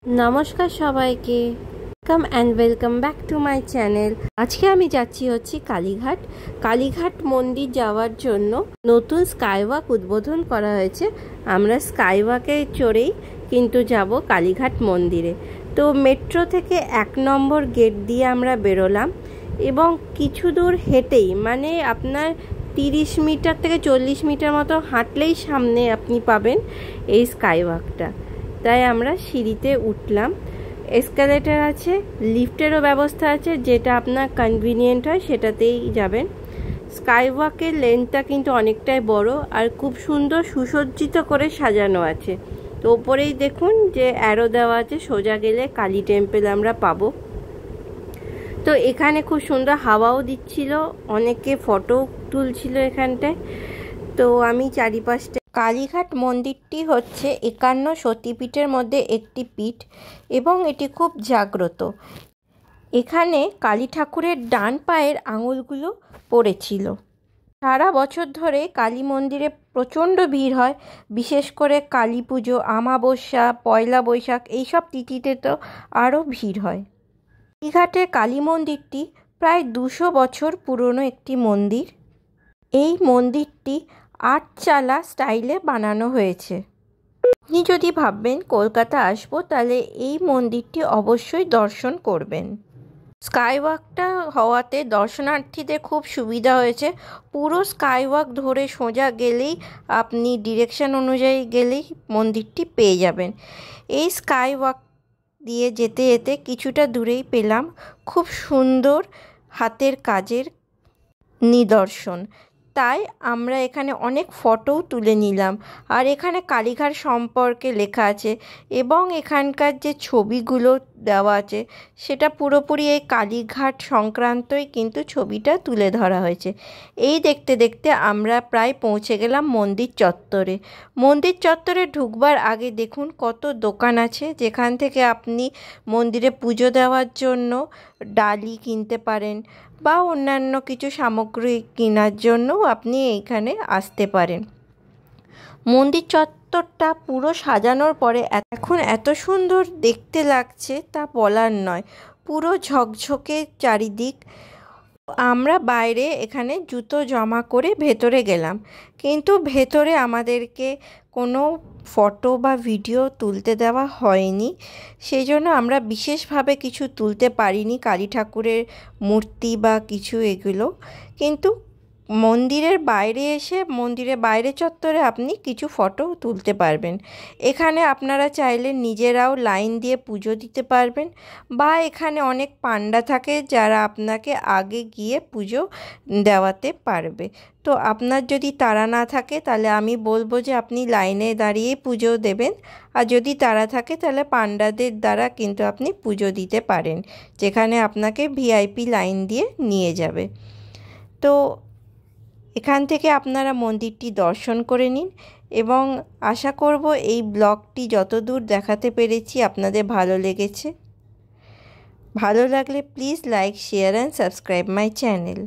নমস্কার সবাইকে, welcome and welcome back to my channel. আজকে আমি যাচ্ছি কালীঘাট। কালীঘাট মন্দির যাওয়ার জন্য নতুন স্কাইওয়াক উদ্বোধন করা হয়েছে। আমরা স্কাইওয়াকে চড়েই কিন্তু যাব কালীঘাট মন্দিরে। তো মেট্রো থেকে 1 নম্বর গেট দিয়ে আমরা বেরোলাম এবং কিছু দূর হেঁটেই, মানে আপনার 30 মিটার থেকে 40 মিটার মতো হাঁটলেই সামনে আপনি পাবেন এই স্কাইওয়াকটা। তাই আমরা সিঁড়িতে উঠলাম। এসকালেটার আছে, লিফটেরও ব্যবস্থা আছে, যেটা আপনার কনভিনিয়েন্ট হয় সেটাতেই যাবেন। স্কাইওয়াকের লেন্থটা কিন্তু অনেকটাই বড় আর খুব সুন্দর সুসজ্জিত করে সাজানো আছে। তো ওপরেই দেখুন যে অ্যারো দেওয়া আছে, সোজা গেলে কালী টেম্পল আমরা পাবো। তো এখানে খুব সুন্দর হাওয়াও দিচ্ছিল, অনেকে ফটো তুলছিল এখানটায়। তো আমি চারিপাশটা কালীঘাট মন্দিরটি হচ্ছে 51 সতীপীঠের মধ্যে একটি পীঠ এবং এটি খুব জাগ্রত। এখানে কালী ঠাকুরের ডান পায়ের আঙুলগুলো পড়েছিল। সারা বছর ধরে কালী মন্দিরে প্রচণ্ড ভিড় হয়, বিশেষ করে কালী পুজো, আমাবস্যা, পয়লা বৈশাখ এইসব তিথিতে তো আরও ভিড় হয়। কালীঘাটের কালী মন্দিরটি প্রায় 200 বছর পুরনো একটি মন্দির। এই মন্দিরটি 8 চালা স্টাইলে বানানো হয়েছে। আপনি যদি ভাববেন কলকাতা আসবো, তাহলে এই মন্দিরটি অবশ্যই দর্শন করবেন। স্কাইওয়াকটা হওয়াতে দর্শনার্থীদের খুব সুবিধা হয়েছে। পুরো স্কাইওয়াক ধরে সোজা গেলেই আপনি ডিরেকশন অনুযায়ী গেলেই মন্দিরটি পেয়ে যাবেন। এই স্কাইওয়াক দিয়ে যেতে যেতে কিছুটা দূরেই পেলাম খুব সুন্দর হাতের কাজের নিদর্শন। তাই আমরা এখানে অনেক ফটোও তুলে নিলাম। আর এখানে কালীঘাট সম্পর্কে লেখা আছে এবং এখানকার যে ছবিগুলো দেওয়া আছে সেটা পুরোপুরি এই কালীঘাট সংক্রান্তই কিন্তু ছবিটা তুলে ধরা হয়েছে। এই দেখতে দেখতে আমরা প্রায় পৌঁছে গেলাম মন্দির চত্বরে। মন্দির চত্বরে ঢুকবার আগে দেখুন কত দোকান আছে, যেখান থেকে আপনি মন্দিরে পুজো দেওয়ার জন্য ডালি কিনতে পারেন বা অন্যান্য কিছু সামগ্রী কেনার জন্যও আপনি এইখানে আসতে পারেন। মন্দির চত্বরটা পুরো সাজানোর পরে এখন এত সুন্দর দেখতে লাগছে তা বলার নয়, পুরো ঝকঝকে চারিদিক। আমরা বাইরে এখানে জুতো জমা করে ভেতরে গেলাম, কিন্তু ভেতরে আমাদেরকে কোনো ফটো বা ভিডিও তুলতে দেওয়া হয়নি, সেই জন্য আমরা বিশেষভাবে কিছু তুলতে পারিনি কালী ঠাকুরের মূর্তি বা কিছু এগুলো। কিন্তু মন্দিরের বাইরে এসে মন্দিরের বাইরে চত্বরে আপনি কিছু ফটো তুলতে পারবেন। এখানে আপনারা চাইলে নিজেরাও লাইন দিয়ে পুজো দিতে পারবেন, বা এখানে অনেক পান্ডা থাকে যারা আপনাকে আগে গিয়ে পুজো দেওয়াতে পারবে। তো আপনার যদি তাড়া না থাকে তাহলে আমি বলবো যে আপনি লাইনে দাঁড়িয়ে পুজো দেবেন, আর যদি তাড়া থাকে তাহলে পান্ডাদের দ্বারা কিন্তু আপনি পুজো দিতে পারেন, যেখানে আপনাকে ভিআইপি লাইন দিয়ে নিয়ে যাবে। তো এখান থেকে আপনারা মন্দিরটি দর্শন করে নিন এবং আশা করব এই ব্লগটি যতদূর দেখাতে পেরেছি আপনাদের ভালো লেগেছে। ভালো লাগলে please like, share and subscribe my channel.